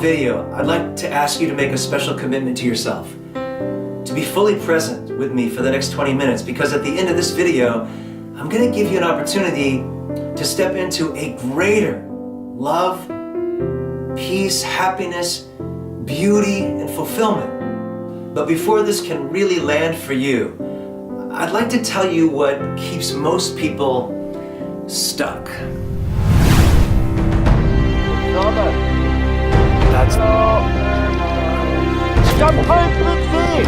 video, I'd like to ask you to make a special commitment to yourself. To be fully present with me for the next 20 minutes, because at the end of this video, I'm going to give you an opportunity to step into a greater love, peace, happiness, beauty, and fulfillment. But before this can really land for you, I'd like to tell you what keeps most people stuck. That's Jump high to the sea!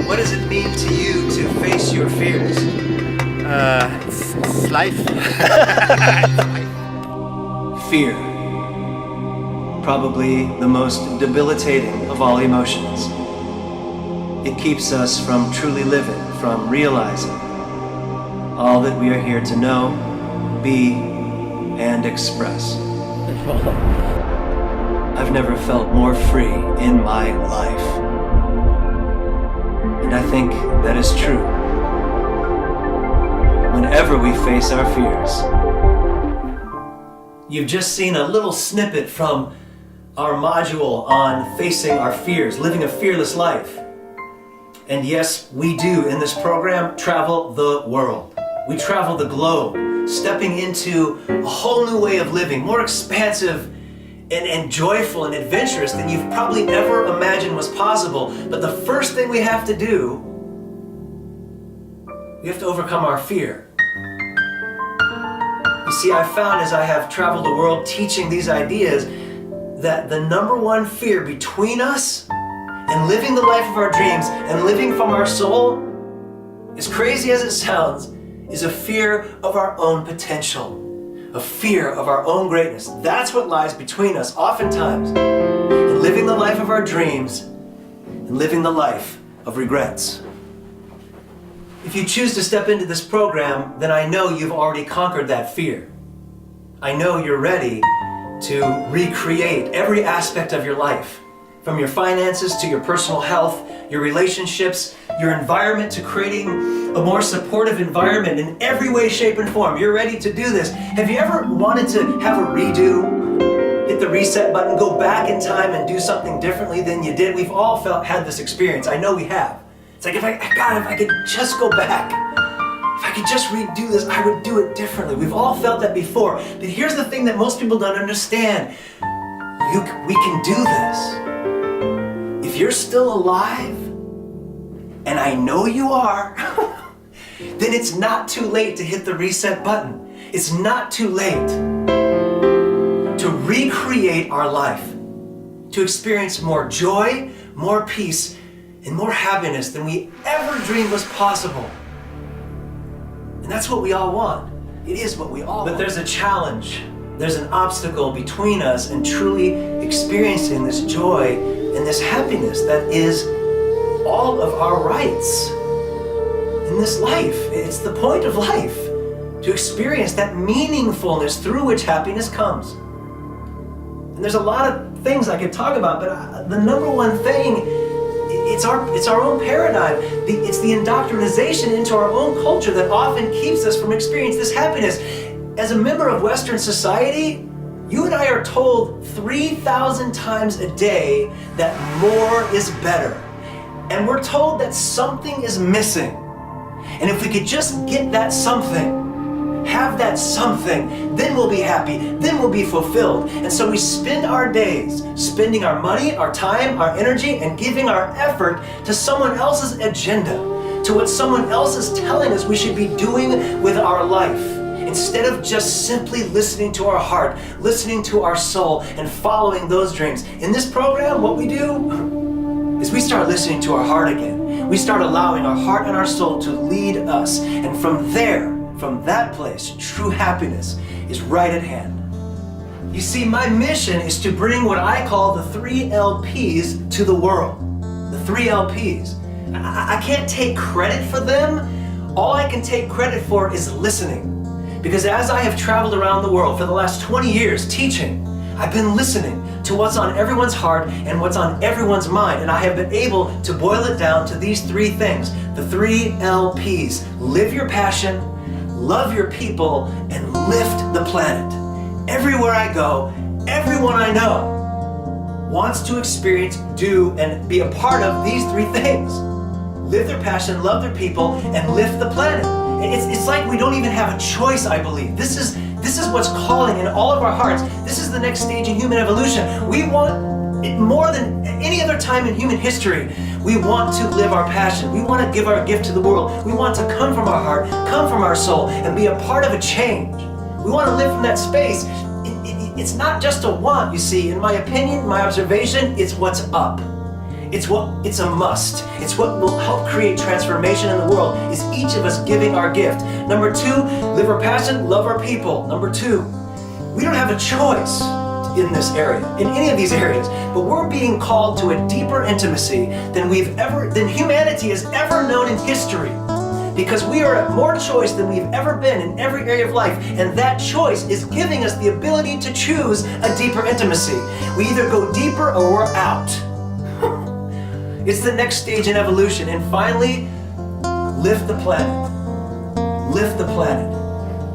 What does it mean to you to face your fears? It's life. Fear. Probably the most debilitating of all emotions. It keeps us from truly living, from realizing all that we are here to know, be, and express. I've never felt more free in my life. And I think that is true. Whenever we face our fears. You've just seen a little snippet from our module on facing our fears, living a fearless life. And yes, we do in this program travel the world. We travel the globe, stepping into a whole new way of living, more expansive and joyful and adventurous than you've probably ever imagined was possible. But the first thing we have to do, we have to overcome our fear. You see, I found as I have traveled the world teaching these ideas that the number one fear between us and living the life of our dreams and living from our soul, as crazy as it sounds, is a fear of our own potential, a fear of our own greatness. That's what lies between us oftentimes in living the life of our dreams and living the life of regrets. If you choose to step into this program, then I know you've already conquered that fear. I know you're ready to recreate every aspect of your life, from your finances to your personal health, your relationships, your environment, to creating a more supportive environment in every way, shape, and form. You're ready to do this. Have you ever wanted to have a redo? Hit the reset button, go back in time and do something differently than you did? We've all had this experience. I know we have. It's like, if I could just go back, if I could just redo this, I would do it differently. We've all felt that before. But here's the thing that most people don't understand. We can do this. If you're still alive, and I know you are, then it's not too late to hit the reset button. It's not too late to recreate our life, to experience more joy, more peace, and more happiness than we ever dreamed was possible. And that's what we all want. It is what we all want. But there's a challenge. There's an obstacle between us and truly experiencing this joy and this happiness that is all of our rights in this life. It's the point of life, to experience that meaningfulness through which happiness comes. And there's a lot of things I could talk about, but the number one thing, it's our own paradigm. It's the indoctrination into our own culture that often keeps us from experiencing this happiness. As a member of Western society, you and I are told 3,000 times a day that more is better. And we're told that something is missing. And if we could just get that something, have that something, then we'll be happy, then we'll be fulfilled. And so we spend our days spending our money, our time, our energy, and giving our effort to someone else's agenda, to what someone else is telling us we should be doing with our life, instead of just simply listening to our heart, listening to our soul, and following those dreams. In this program, what we do is we start listening to our heart again. We start allowing our heart and our soul to lead us. And from there, from that place, true happiness is right at hand. You see, my mission is to bring what I call the 3 LPs to the world. The 3 LPs. I can't take credit for them. All I can take credit for is listening. Because as I have traveled around the world for the last 20 years teaching, I've been listening to what's on everyone's heart and what's on everyone's mind, and I have been able to boil it down to these three things. The three LPs. Live your passion, love your people, and lift the planet. Everywhere I go, everyone I know wants to experience, do, and be a part of these three things. Live their passion, love their people, and lift the planet. It's like we don't even have a choice, I believe. This is what's calling in all of our hearts. This is the next stage in human evolution. We want it more than any other time in human history. We want to live our passion. We want to give our gift to the world. We want to come from our heart, come from our soul, and be a part of a change. We want to live from that space. It's not just a want, you see. In my opinion, my observation, it's what's up. It's a must. It's what will help create transformation in the world, is each of us giving our gift. Number two, live our passion, love our people. Number two, we don't have a choice in this area, in any of these areas, but we're being called to a deeper intimacy than humanity has ever known in history. Because we are at more choice than we've ever been in every area of life, and that choice is giving us the ability to choose a deeper intimacy. We either go deeper or we're out. It's the next stage in evolution. And finally, lift the planet. Lift the planet.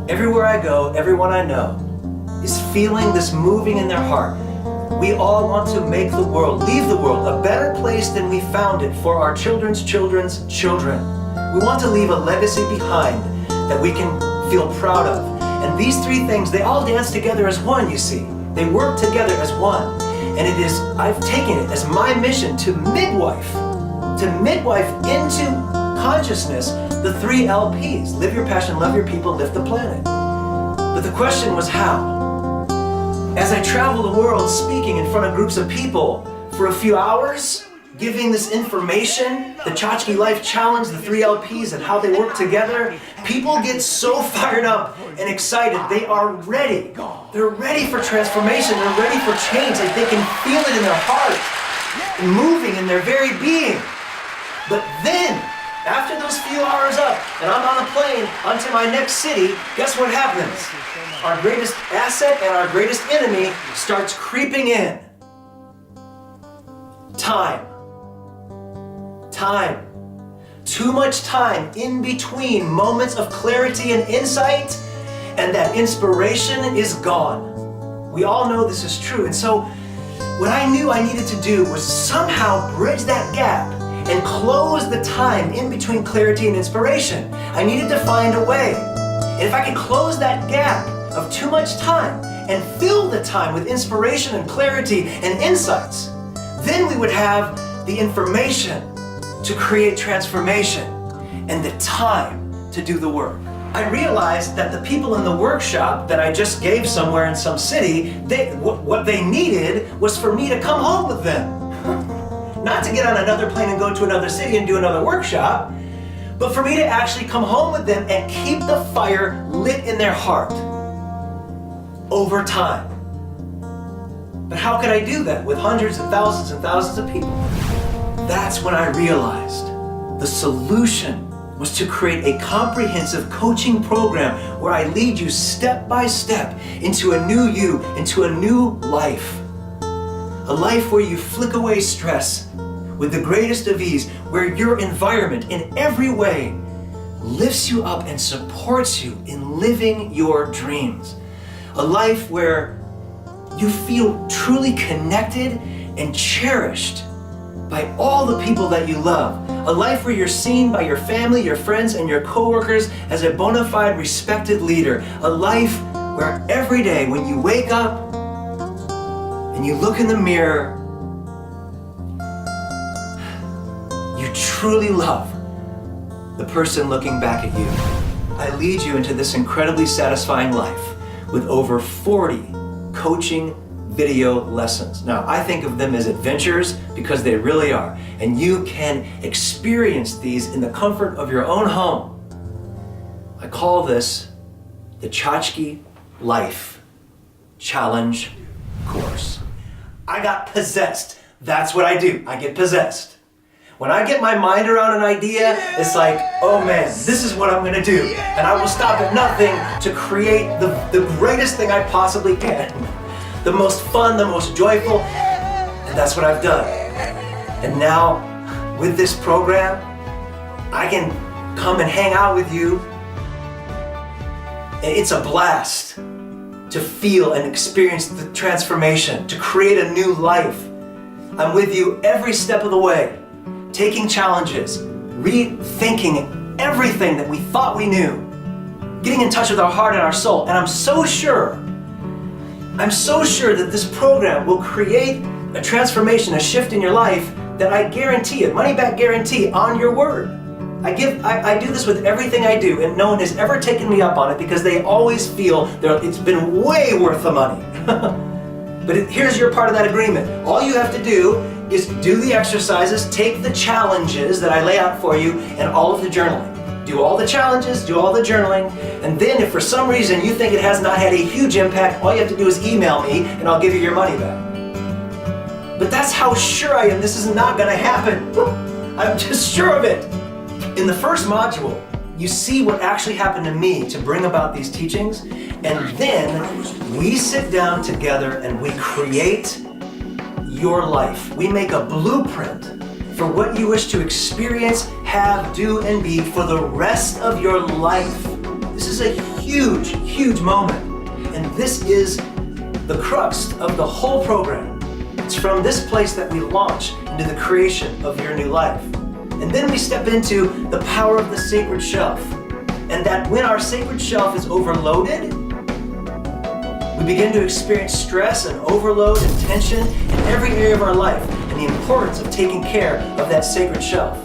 Everywhere I go, everyone I know is feeling this moving in their heart. We all want to make the world, leave the world, a better place than we found it for our children's children's children. We want to leave a legacy behind that we can feel proud of. And these three things, they all dance together as one, you see. They work together as one. And I've taken it as my mission to midwife into consciousness the three LPs. Live your passion, love your people, lift the planet. But the question was how? As I travel the world speaking in front of groups of people for a few hours, giving this information, the Tchotchke Life Challenge, the three LPs and how they work together, people get so fired up and excited. They are ready. They're ready for transformation. They're ready for change. They can feel it in their heart, moving in their very being. But then, after those few hours up, and I'm on a plane onto my next city, guess what happens? Our greatest asset and our greatest enemy starts creeping in. Time. Time. Too much time in between moments of clarity and insight, and that inspiration is gone. We all know this is true. And so what I knew I needed to do was somehow bridge that gap and close the time in between clarity and inspiration. I needed to find a way. And if I could close that gap of too much time and fill the time with inspiration and clarity and insights, then we would have the information to create transformation and the time to do the work. I realized that the people in the workshop that I just gave somewhere in some city, what they needed was for me to come home with them. Not to get on another plane and go to another city and do another workshop, but for me to actually come home with them and keep the fire lit in their heart over time. But how could I do that with hundreds and thousands of people? That's when I realized the solution was to create a comprehensive coaching program where I lead you step by step into a new you, into a new life. A life where you flick away stress with the greatest of ease, where your environment in every way lifts you up and supports you in living your dreams. A life where you feel truly connected and cherished by all the people that you love. A life where you're seen by your family, your friends, and your coworkers as a bona fide, respected leader. A life where every day when you wake up and you look in the mirror, you truly love the person looking back at you. I lead you into this incredibly satisfying life with over 40 coaching video lessons. Now, I think of them as adventures because they really are. And you can experience these in the comfort of your own home. I call this the Tchotchke Life Challenge course. I got possessed. That's what I do. I get possessed. When I get my mind around an idea, it's like, oh man, this is what I'm gonna do. And I will stop at nothing to create the greatest thing I possibly can. the most fun, the most joyful, and that's what I've done. And now, with this program, I can come and hang out with you. It's a blast to feel and experience the transformation, to create a new life. I'm with you every step of the way, taking challenges, rethinking everything that we thought we knew, getting in touch with our heart and our soul. And I'm so sure that this program will create a transformation, a shift in your life that I guarantee it, money back guarantee on your word. I do this with everything I do, and no one has ever taken me up on it because they always feel it's been way worth the money. But here's your part of that agreement. All you have to do is do the exercises, take the challenges that I lay out for you, and all of the journaling. Do all the challenges, do all the journaling, and then if for some reason you think it has not had a huge impact, all you have to do is email me and I'll give you your money back. But that's how sure I am this is not going to happen. I'm just sure of it. In the first module, you see what actually happened to me to bring about these teachings, and then we sit down together and we create your life. We make a blueprint for what you wish to experience, have, do, and be for the rest of your life. This is a huge, huge moment, and this is the crux of the whole program. It's from this place that we launch into the creation of your new life. And then we step into the power of the sacred shelf. And that when our sacred shelf is overloaded, we begin to experience stress and overload and tension in every area of our life, and the importance of taking care of that sacred shelf.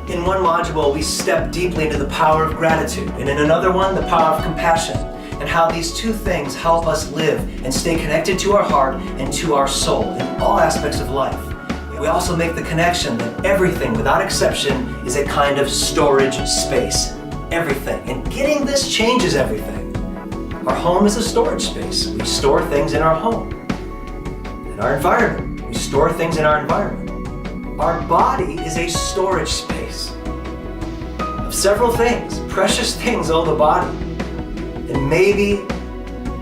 In one module, we step deeply into the power of gratitude, and in another one, the power of compassion, and how these two things help us live and stay connected to our heart and to our soul in all aspects of life. We also make the connection that everything, without exception, is a kind of storage space. Everything. And getting this changes everything. Our home is a storage space. We store things in our home. In our environment, we store things in our environment. Our body is a storage space of several things, precious things of the body. And maybe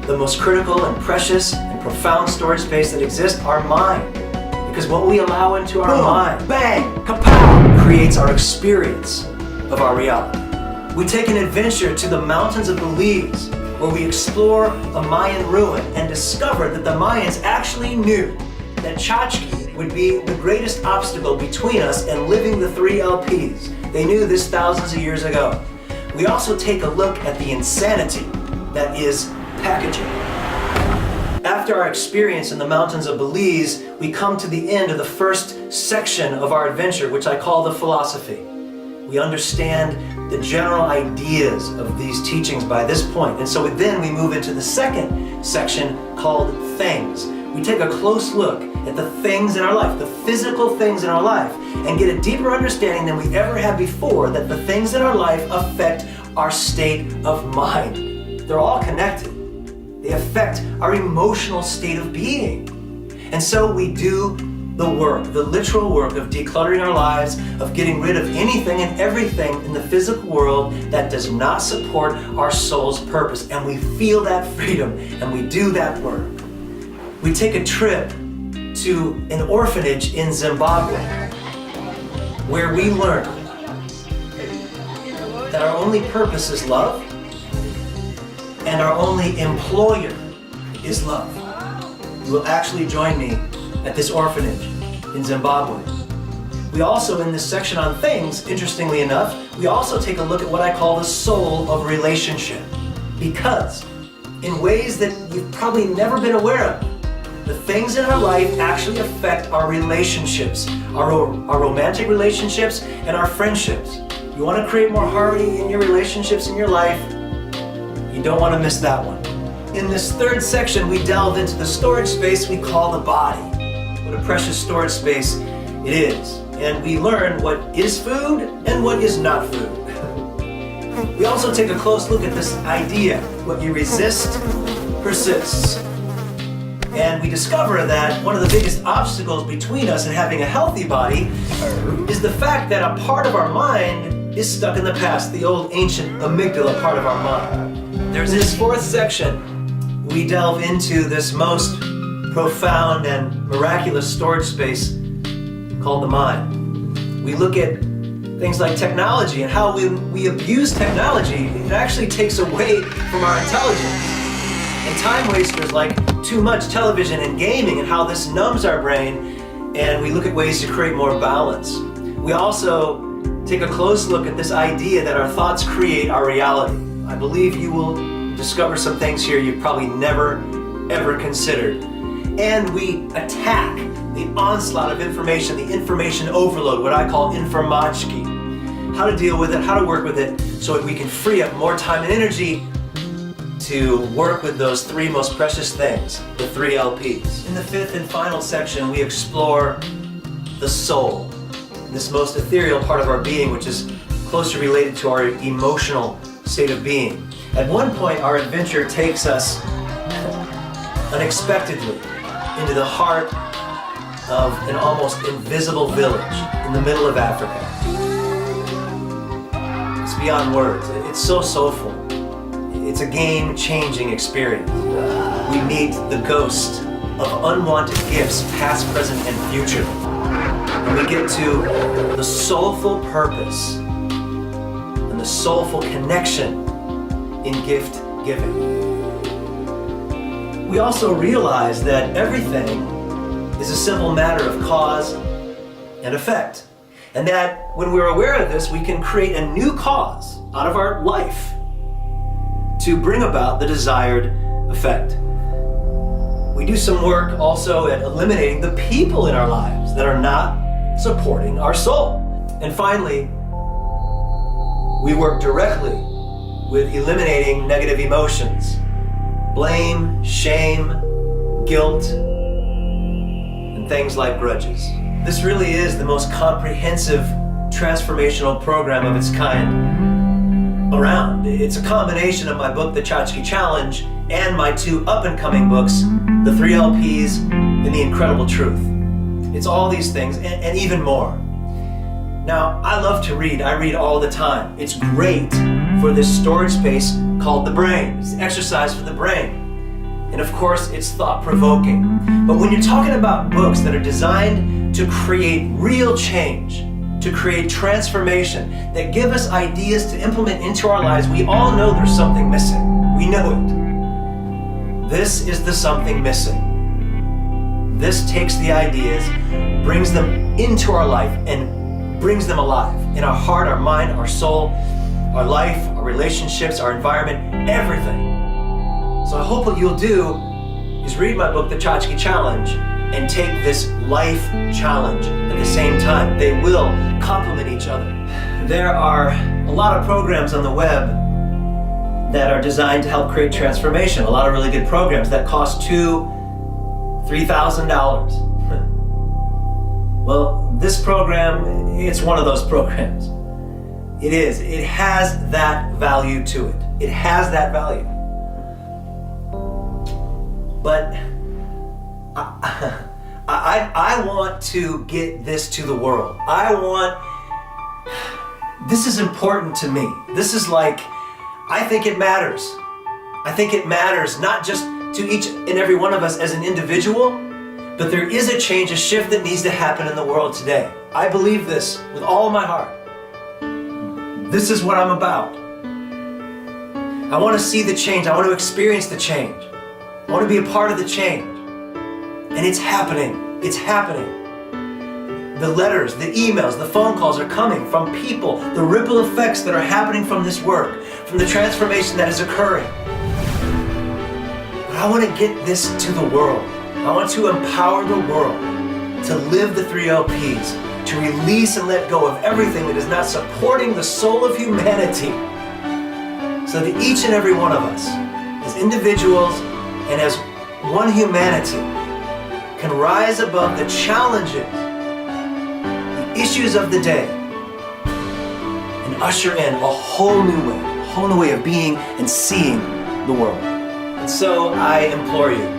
the most critical and precious and profound storage space that exists, our mind. Because what we allow into our mind, bang, kapow, creates our experience of our reality. We take an adventure to the mountains of Belize, where we explore a Mayan ruin and discover that the Mayans actually knew that tchotchke would be the greatest obstacle between us and living the 3 LPs. They knew this thousands of years ago. We also take a look at the insanity that is packaging. After our experience in the mountains of Belize, we come to the end of the first section of our adventure, which I call the philosophy. We understand the general ideas of these teachings by this point, and so then we move into the second section called things. We take a close look at the things in our life, the physical things in our life, and get a deeper understanding than we ever had before that the things in our life affect our state of mind. They're all connected. They affect our emotional state of being. And so we do the work, the literal work of decluttering our lives, of getting rid of anything and everything in the physical world that does not support our soul's purpose. And we feel that freedom, and we do that work. We take a trip to an orphanage in Zimbabwe, where we learn that our only purpose is love, and our only employer is love. You will actually join me at this orphanage in Zimbabwe. We also, in this section on things, interestingly enough, we also take a look at what I call the soul of relationship. Because, in ways that you've probably never been aware of, the things in our life actually affect our relationships, our romantic relationships and our friendships. You want to create more harmony in your relationships in your life? You don't want to miss that one. In this third section, we delve into the storage space we call the body. What a precious storage space it is. And we learn what is food and what is not food. We also take a close look at this idea, what you resist persists. And we discover that one of the biggest obstacles between us and having a healthy body is the fact that a part of our mind is stuck in the past, the old ancient amygdala part of our mind. There's this fourth section we delve into this most profound and miraculous storage space called the mind. We look at things like technology and how when we abuse technology, it actually takes away from our intelligence. And time wasters like too much television and gaming and how this numbs our brain, and we look at ways to create more balance. We also take a close look at this idea that our thoughts create our reality. I believe you will discover some things here you've probably never, ever considered. And we attack the onslaught of information, the information overload, what I call informachki. How to deal with it, how to work with it, so that we can free up more time and energy to work with those three most precious things, the three LPs. In the fifth and final section, we explore the soul, this most ethereal part of our being, which is closely related to our emotional state of being. At one point, our adventure takes us unexpectedly into the heart of an almost invisible village in the middle of Africa. It's beyond words. It's so soulful. It's a game-changing experience. We meet the ghost of unwanted gifts, past, present, and future. And we get to the soulful purpose and the soulful connection in gift giving. We also realize that everything is a simple matter of cause and effect. And that when we're aware of this, we can create a new cause out of our life to bring about the desired effect. We do some work also at eliminating the people in our lives that are not supporting our soul. And finally, we work directly with eliminating negative emotions, blame, shame, guilt, and things like grudges. This really is the most comprehensive transformational program of its kind around. It's a combination of my book, The Tchotchke Challenge, and my two up-and-coming books, The Three LPs and The Incredible Truth. It's all these things and even more. Now, I love to read. I read all the time. It's great for this storage space called the brain. It's the exercise for the brain. And of course, it's thought-provoking. But when you're talking about books that are designed to create real change, to create transformation, that give us ideas to implement into our lives, we all know there's something missing. We know it. This is the something missing. This takes the ideas, brings them into our life, and brings them alive in our heart, our mind, our soul, our life, our relationships, our environment, everything. So I hope what you'll do is read my book, The Tchotchke Challenge, and take this life challenge at the same time. They will complement each other. There are a lot of programs on the web that are designed to help create transformation. A lot of really good programs that cost $2,000, $3,000. Well, this program, it's one of those programs. It is. It has that value to it. It has that value. But I want to get this to the world. This is important to me. This is like, I think it matters. I think it matters not just to each and every one of us as an individual, but there is a change, a shift that needs to happen in the world today. I believe this with all of my heart. This is what I'm about. I want to see the change. I want to experience the change. I want to be a part of the change. And it's happening. It's happening. The letters, the emails, the phone calls are coming from people. The ripple effects that are happening from this work, from the transformation that is occurring. But I want to get this to the world. I want to empower the world to live the three LPs, to release and let go of everything that is not supporting the soul of humanity, so that each and every one of us, as individuals and as one humanity, can rise above the challenges, the issues of the day, and usher in a whole new way of being and seeing the world. And so I implore you,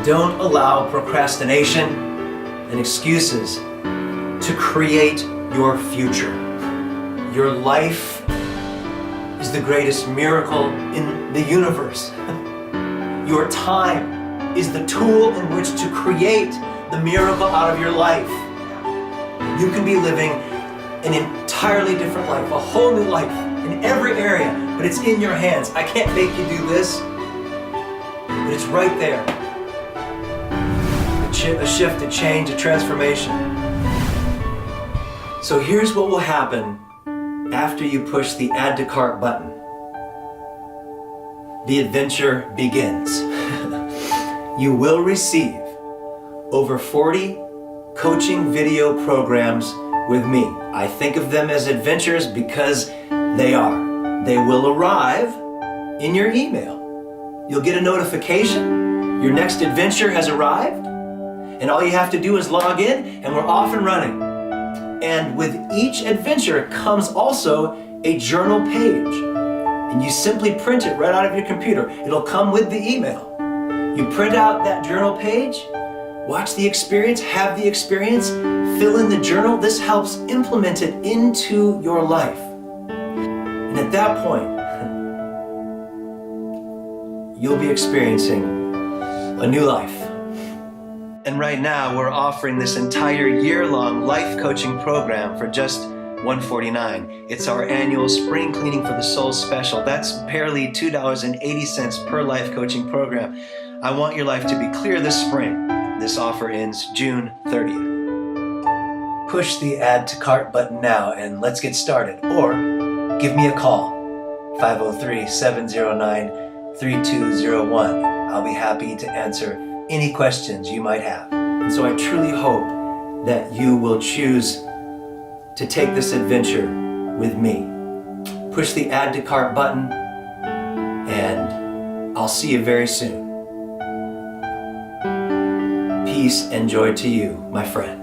don't allow procrastination and excuses to create your future. Your life is the greatest miracle in the universe. Your time is the tool in which to create the miracle out of your life. You can be living an entirely different life, a whole new life in every area, but it's in your hands. I can't make you do this, but it's right there. A shift, a change, a transformation. So here's what will happen after you push the add to cart button. The adventure begins. You will receive over 40 coaching video programs with me. I think of them as adventures because they are. They will arrive in your email. You'll get a notification. Your next adventure has arrived. And all you have to do is log in and we're off and running. And with each adventure comes also a journal page. And you simply print it right out of your computer. It'll come with the email. You print out that journal page, watch the experience, have the experience, fill in the journal. This helps implement it into your life. And at that point, you'll be experiencing a new life. And right now, we're offering this entire year-long life coaching program for just $149. It's our annual Spring Cleaning for the Soul special. That's barely $2.80 per life coaching program. I want your life to be clear this spring. This offer ends June 30th. Push the add to cart button now and let's get started. Or give me a call, 503-709-3201. I'll be happy to answer any questions you might have. And so I truly hope that you will choose to take this adventure with me. Push the add to cart button and I'll see you very soon. Peace and joy to you, my friend.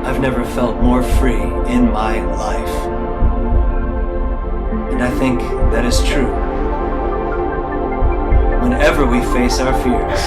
I've never felt more free in my life. And I think that is true. Whenever we face our fears,